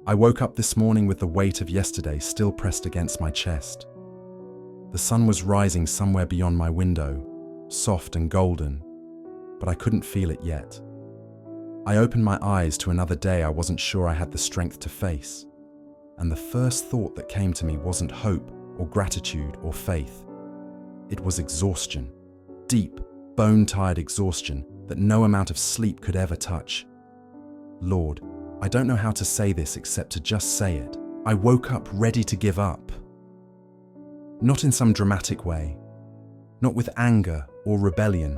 I woke up this morning with the weight of yesterday still pressed against my chest. The sun was rising somewhere beyond my window, soft and golden, but I couldn't feel it yet. I opened my eyes to another day I wasn't sure I had the strength to face, and the first thought that came to me wasn't hope or gratitude or faith. It was exhaustion, deep, bone-tired exhaustion that no amount of sleep could ever touch. Lord, I don't know how to say this except to just say it. I woke up ready to give up. Not in some dramatic way, not with anger or rebellion,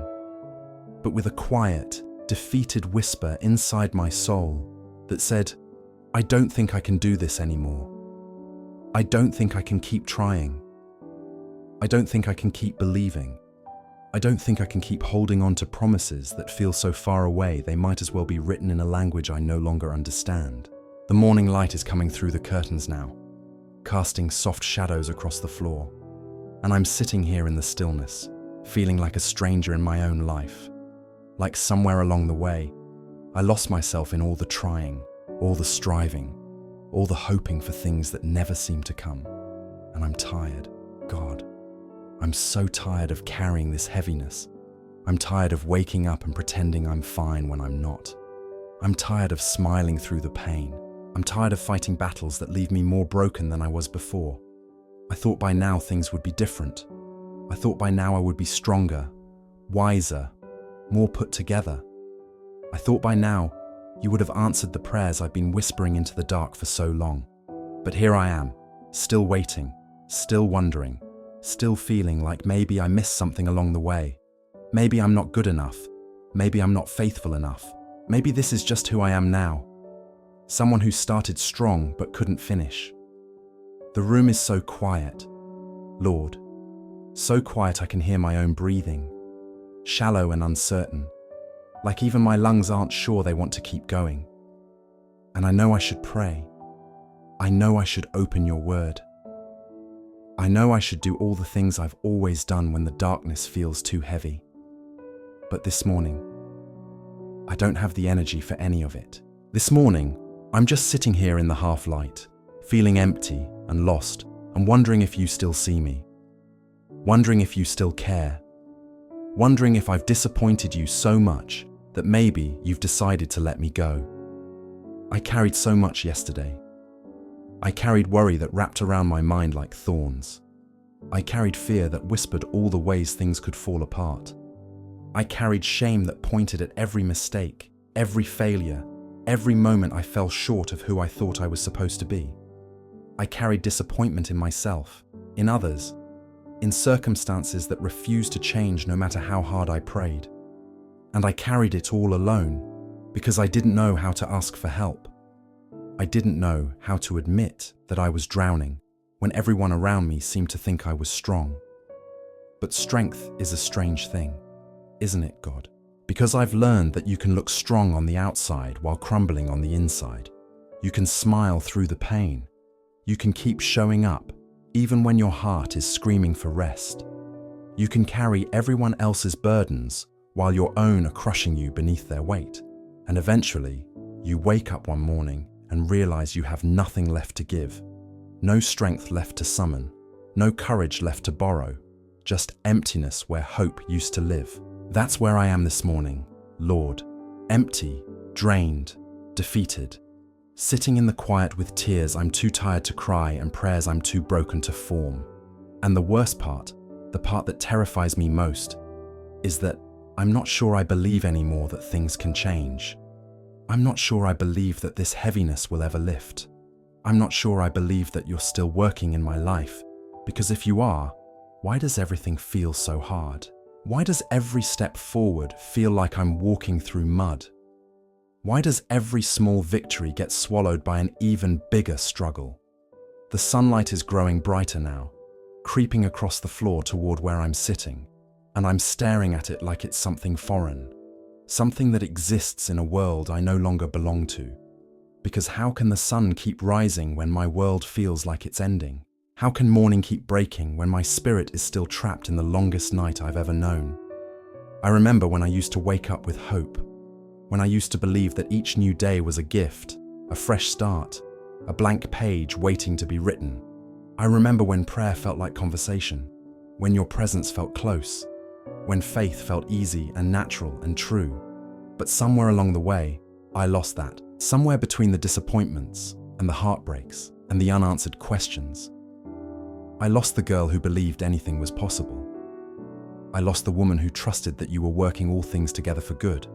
but with a quiet, defeated whisper inside my soul that said, I don't think I can do this anymore. I don't think I can keep trying. I don't think I can keep believing. I don't think I can keep holding on to promises that feel so far away they might as well be written in a language I no longer understand. The morning light is coming through the curtains now, casting soft shadows across the floor, and I'm sitting here in the stillness, feeling like a stranger in my own life. Like somewhere along the way, I lost myself in all the trying, all the striving, all the hoping for things that never seem to come. And I'm tired, God. I'm so tired of carrying this heaviness. I'm tired of waking up and pretending I'm fine when I'm not. I'm tired of smiling through the pain. I'm tired of fighting battles that leave me more broken than I was before. I thought by now things would be different. I thought by now I would be stronger, wiser, more put together. I thought by now you would have answered the prayers I've been whispering into the dark for so long. But here I am, still waiting, still wondering, still feeling like maybe I missed something along the way. Maybe I'm not good enough. Maybe I'm not faithful enough. Maybe this is just who I am now. Someone who started strong but couldn't finish. The room is so quiet, Lord. So quiet I can hear my own breathing. Shallow and uncertain. Like even my lungs aren't sure they want to keep going. And I know I should pray. I know I should open your word. I know I should do all the things I've always done when the darkness feels too heavy. But this morning, I don't have the energy for any of it. This morning, I'm just sitting here in the half-light, feeling empty and lost, and wondering if you still see me. Wondering if you still care. Wondering if I've disappointed you so much that maybe you've decided to let me go. I carried so much yesterday. I carried worry that wrapped around my mind like thorns. I carried fear that whispered all the ways things could fall apart. I carried shame that pointed at every mistake, every failure, every moment I fell short of who I thought I was supposed to be. I carried disappointment in myself, in others, in circumstances that refused to change no matter how hard I prayed. And I carried it all alone because I didn't know how to ask for help. I didn't know how to admit that I was drowning when everyone around me seemed to think I was strong. But strength is a strange thing, isn't it, God? Because I've learned that you can look strong on the outside while crumbling on the inside. You can smile through the pain. You can keep showing up even when your heart is screaming for rest. You can carry everyone else's burdens while your own are crushing you beneath their weight. And eventually, you wake up one morning and realize you have nothing left to give, no strength left to summon, no courage left to borrow, just emptiness where hope used to live. That's where I am this morning, Lord, empty, drained, defeated, sitting in the quiet with tears I'm too tired to cry and prayers I'm too broken to form. And the worst part, the part that terrifies me most, is that I'm not sure I believe anymore that things can change. I'm not sure I believe that this heaviness will ever lift. I'm not sure I believe that you're still working in my life, because if you are, why does everything feel so hard? Why does every step forward feel like I'm walking through mud? Why does every small victory get swallowed by an even bigger struggle? The sunlight is growing brighter now, creeping across the floor toward where I'm sitting, and I'm staring at it like it's something foreign. Something that exists in a world I no longer belong to. Because how can the sun keep rising when my world feels like it's ending? How can morning keep breaking when my spirit is still trapped in the longest night I've ever known? I remember when I used to wake up with hope, when I used to believe that each new day was a gift, a fresh start, a blank page waiting to be written. I remember when prayer felt like conversation, when your presence felt close, when faith felt easy and natural and true. But somewhere along the way, I lost that. Somewhere between the disappointments and the heartbreaks and the unanswered questions. I lost the girl who believed anything was possible. I lost the woman who trusted that you were working all things together for good.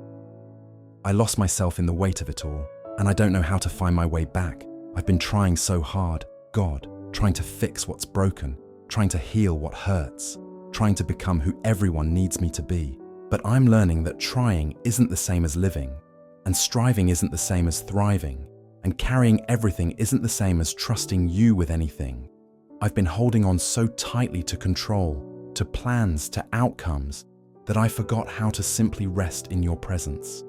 I lost myself in the weight of it all, and I don't know how to find my way back. I've been trying so hard, God, trying to fix what's broken, trying to heal what hurts, trying to become who everyone needs me to be. But I'm learning that trying isn't the same as living, and striving isn't the same as thriving, and carrying everything isn't the same as trusting you with anything. I've been holding on so tightly to control, to plans, to outcomes, that I forgot how to simply rest in your presence.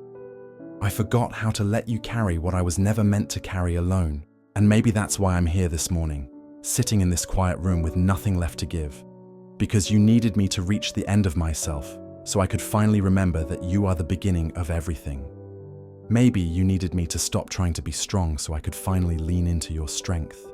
I forgot how to let you carry what I was never meant to carry alone. And maybe that's why I'm here this morning, sitting in this quiet room with nothing left to give. Because you needed me to reach the end of myself, so I could finally remember that you are the beginning of everything. Maybe you needed me to stop trying to be strong so I could finally lean into your strength.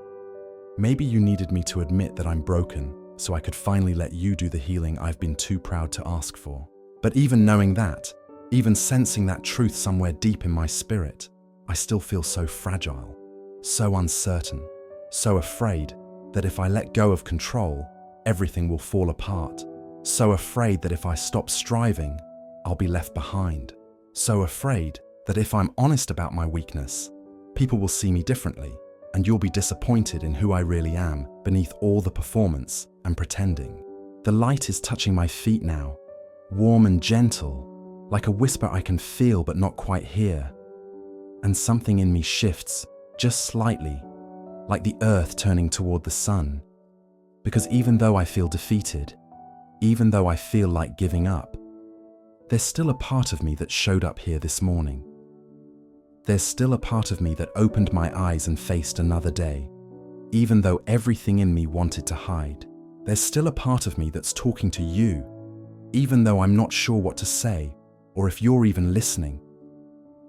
Maybe you needed me to admit that I'm broken so I could finally let you do the healing I've been too proud to ask for. But even knowing that, even sensing that truth somewhere deep in my spirit, I still feel so fragile, so uncertain, so afraid that if I let go of control, everything will fall apart. So afraid that if I stop striving, I'll be left behind. So afraid that if I'm honest about my weakness, people will see me differently, and you'll be disappointed in who I really am beneath all the performance and pretending. The light is touching my feet now, warm and gentle, like a whisper I can feel but not quite hear. And something in me shifts, just slightly, like the earth turning toward the sun. Because even though I feel defeated, even though I feel like giving up, there's still a part of me that showed up here this morning. There's still a part of me that opened my eyes and faced another day, even though everything in me wanted to hide. There's still a part of me that's talking to you, even though I'm not sure what to say or if you're even listening.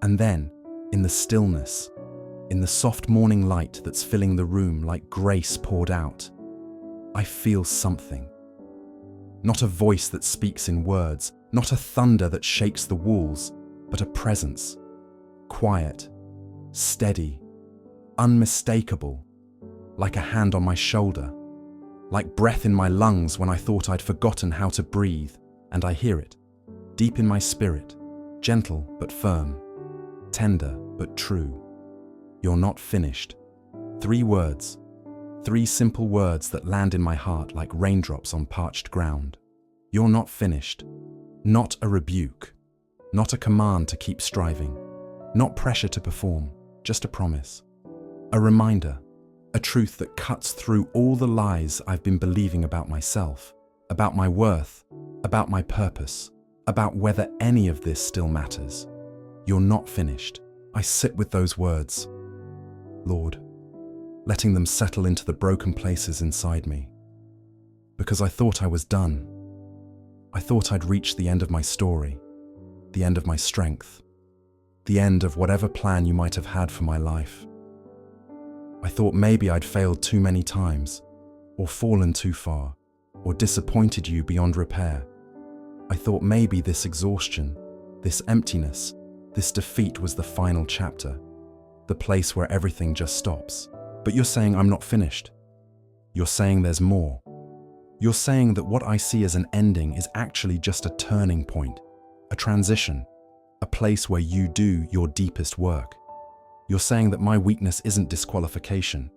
And then, in the stillness, in the soft morning light that's filling the room like grace poured out, I feel something. Not a voice that speaks in words, not a thunder that shakes the walls, but a presence. Quiet, steady, unmistakable, like a hand on my shoulder, like breath in my lungs when I thought I'd forgotten how to breathe, and I hear it, deep in my spirit, gentle but firm, tender but true. You're not finished. 3 words, 3 simple words that land in my heart like raindrops on parched ground. You're not finished. Not a rebuke, not a command to keep striving, not pressure to perform, just a promise. A reminder, a truth that cuts through all the lies I've been believing about myself, about my worth, about my purpose, about whether any of this still matters. You're not finished. I sit with those words, Lord, letting them settle into the broken places inside me. Because I thought I was done. I thought I'd reached the end of my story, the end of my strength, the end of whatever plan you might have had for my life. I thought maybe I'd failed too many times, or fallen too far, or disappointed you beyond repair. I thought maybe this exhaustion, this emptiness, this defeat was the final chapter, the place where everything just stops. But you're saying I'm not finished. You're saying there's more. You're saying that what I see as an ending is actually just a turning point, a transition, a place where you do your deepest work. You're saying that my weakness isn't disqualification.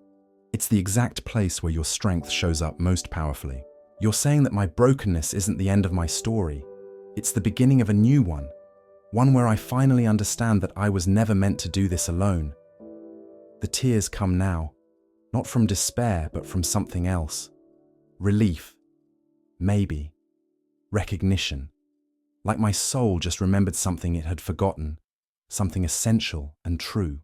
It's the exact place where your strength shows up most powerfully. You're saying that my brokenness isn't the end of my story. It's the beginning of a new one where I finally understand that I was never meant to do this alone. The tears come now, not from despair, but from something else. Relief. Maybe. Recognition. Like my soul just remembered something it had forgotten, something essential and true.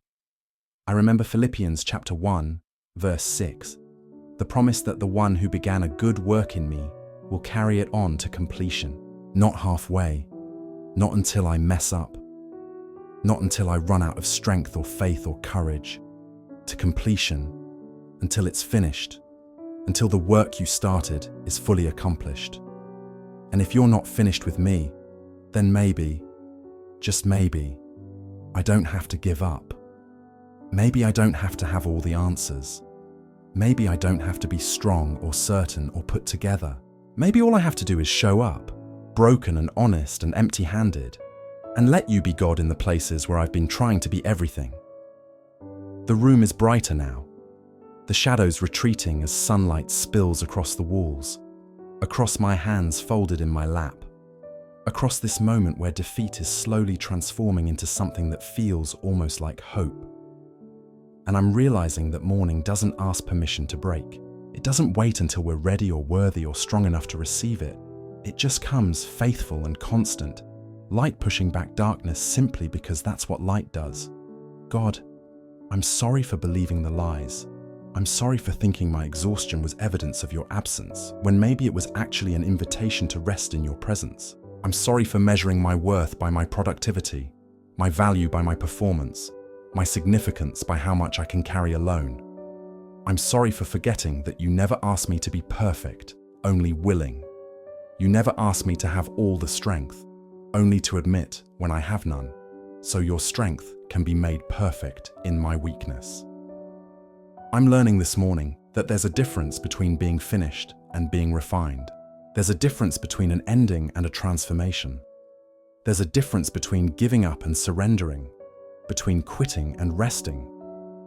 I remember Philippians chapter 1, verse 6. The promise that the one who began a good work in me will carry it on to completion. Not halfway. Not until I mess up. Not until I run out of strength or faith or courage. to completion, until it's finished, until the work you started is fully accomplished. And if you're not finished with me, then maybe, just maybe, I don't have to give up. Maybe I don't have to have all the answers. Maybe I don't have to be strong or certain or put together. Maybe all I have to do is show up, broken and honest and empty-handed, and let you be God in the places where I've been trying to be everything. The room is brighter now, the shadows retreating as sunlight spills across the walls, across my hands folded in my lap, across this moment where defeat is slowly transforming into something that feels almost like hope. And I'm realizing that morning doesn't ask permission to break. It doesn't wait until we're ready or worthy or strong enough to receive it. It just comes faithful and constant, light pushing back darkness simply because that's what light does. God, I'm sorry for believing the lies. I'm sorry for thinking my exhaustion was evidence of your absence, when maybe it was actually an invitation to rest in your presence. I'm sorry for measuring my worth by my productivity, my value by my performance, my significance by how much I can carry alone. I'm sorry for forgetting that you never asked me to be perfect, only willing. You never asked me to have all the strength, only to admit when I have none, so your strength can be made perfect in my weakness. I'm learning this morning that there's a difference between being finished and being refined. There's a difference between an ending and a transformation. There's a difference between giving up and surrendering, between quitting and resting,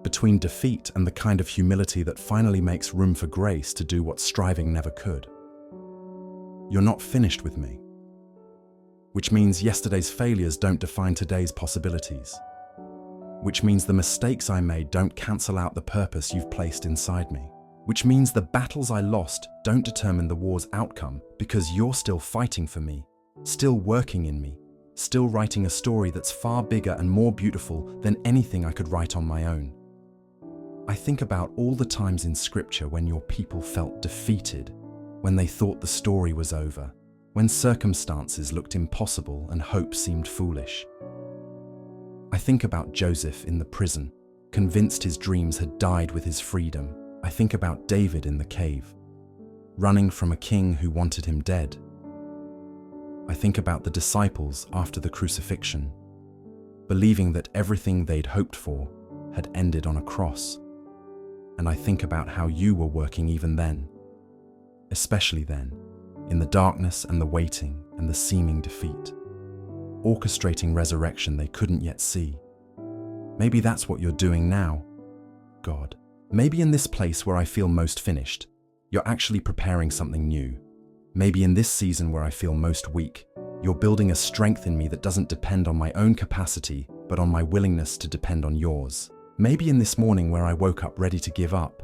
between defeat and the kind of humility that finally makes room for grace to do what striving never could. You're not finished with me, which means yesterday's failures don't define today's possibilities, which means the mistakes I made don't cancel out the purpose you've placed inside me, which means the battles I lost don't determine the war's outcome because you're still fighting for me, still working in me, still writing a story that's far bigger and more beautiful than anything I could write on my own. I think about all the times in Scripture when your people felt defeated, when they thought the story was over, when circumstances looked impossible and hope seemed foolish. I think about Joseph in the prison, convinced his dreams had died with his freedom. I think about David in the cave, running from a king who wanted him dead. I think about the disciples after the crucifixion, believing that everything they'd hoped for had ended on a cross. And I think about how you were working even then, especially then, in the darkness and the waiting and the seeming defeat, orchestrating resurrection they couldn't yet see. Maybe that's what you're doing now, God. Maybe in this place where I feel most finished, you're actually preparing something new. Maybe in this season where I feel most weak, you're building a strength in me that doesn't depend on my own capacity, but on my willingness to depend on yours. Maybe in this morning where I woke up ready to give up,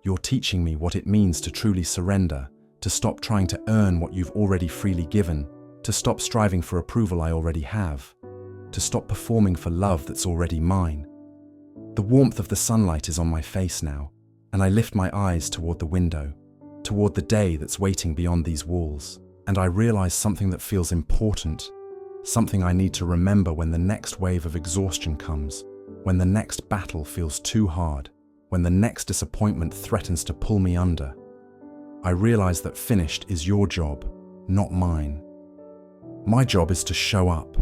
you're teaching me what it means to truly surrender, to stop trying to earn what you've already freely given, to stop striving for approval I already have, to stop performing for love that's already mine. The warmth of the sunlight is on my face now, and I lift my eyes toward the window, toward the day that's waiting beyond these walls, and I realize something that feels important, something I need to remember when the next wave of exhaustion comes, when the next battle feels too hard, when the next disappointment threatens to pull me under. I realize that finished is your job, not mine. My job is to show up,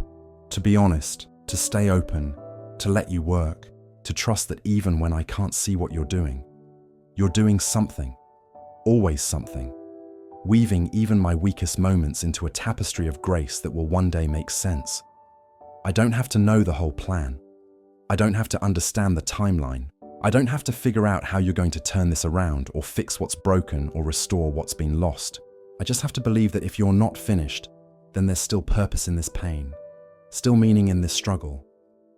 to be honest, to stay open, to let you work, to trust that even when I can't see what you're doing something, always something, weaving even my weakest moments into a tapestry of grace that will one day make sense. I don't have to know the whole plan. I don't have to understand the timeline. I don't have to figure out how you're going to turn this around or fix what's broken or restore what's been lost. I just have to believe that if you're not finished, then there's still purpose in this pain, still meaning in this struggle,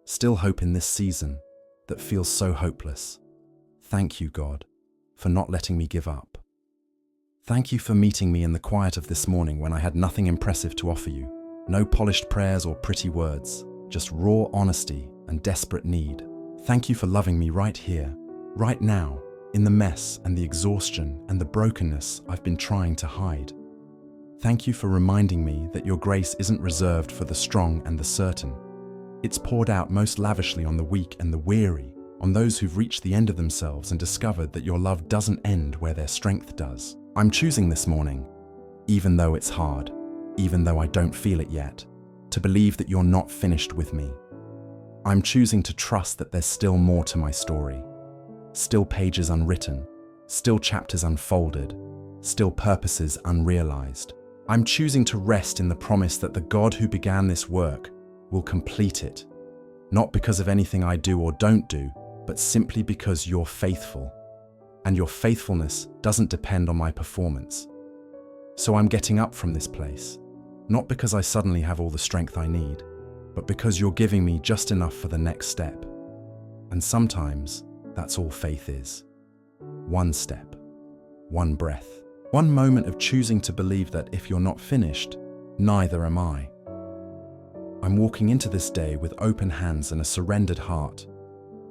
still hope in this season that feels so hopeless. Thank you, God, for not letting me give up. Thank you for meeting me in the quiet of this morning when I had nothing impressive to offer you. No polished prayers or pretty words, just raw honesty and desperate need. Thank you for loving me right here, right now, in the mess and the exhaustion and the brokenness I've been trying to hide. Thank you for reminding me that your grace isn't reserved for the strong and the certain. It's poured out most lavishly on the weak and the weary, on those who've reached the end of themselves and discovered that your love doesn't end where their strength does. I'm choosing this morning, even though it's hard, even though I don't feel it yet, to believe that you're not finished with me. I'm choosing to trust that there's still more to my story, still pages unwritten, still chapters unfolded, still purposes unrealized. I'm choosing to rest in the promise that the God who began this work will complete it, not because of anything I do or don't do, but simply because you're faithful, and your faithfulness doesn't depend on my performance. So I'm getting up from this place, not because I suddenly have all the strength I need, but because you're giving me just enough for the next step. And sometimes that's all faith is. One step, one breath, one moment of choosing to believe that if you're not finished, neither am I. I'm walking into this day with open hands and a surrendered heart,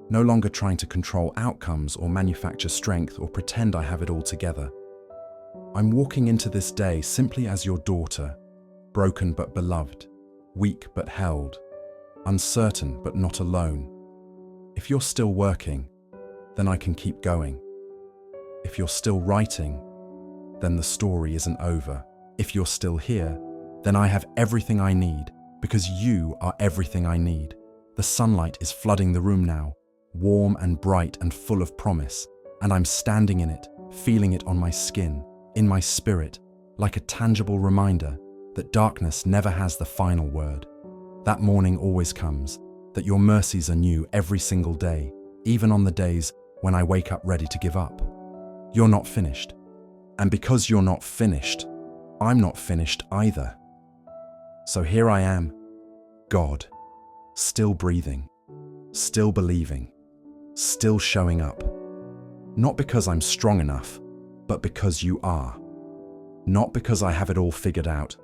no longer trying to control outcomes or manufacture strength or pretend I have it all together. I'm walking into this day simply as your daughter, broken but beloved, weak but held, uncertain but not alone. If you're still working, then I can keep going. If you're still writing, then the story isn't over. If you're still here, then I have everything I need, because you are everything I need. The sunlight is flooding the room now, warm and bright and full of promise, and I'm standing in it, feeling it on my skin, in my spirit, like a tangible reminder that darkness never has the final word. That morning always comes, that your mercies are new every single day, even on the days when I wake up ready to give up. You're not finished. And because you're not finished, I'm not finished either. So here I am, God, still breathing, still believing, still showing up. Not because I'm strong enough, but because you are. Not because I have it all figured out,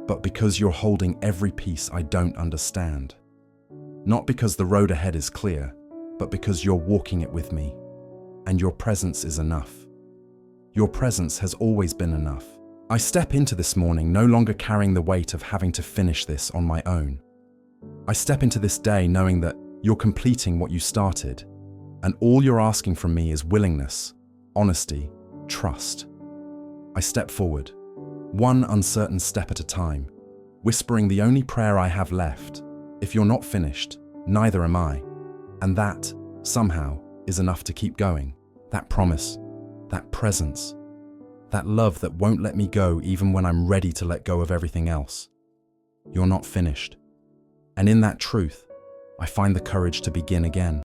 but because you're holding every piece I don't understand. Not because the road ahead is clear, but because you're walking it with me, and your presence is enough. Your presence has always been enough. I step into this morning no longer carrying the weight of having to finish this on my own. I step into this day knowing that you're completing what you started, and all you're asking from me is willingness, honesty, trust. I step forward, one uncertain step at a time, whispering the only prayer I have left: if you're not finished, neither am I. And that, somehow, is enough to keep going. That promise, that presence, that love that won't let me go even when I'm ready to let go of everything else. You're not finished. And in that truth, I find the courage to begin again.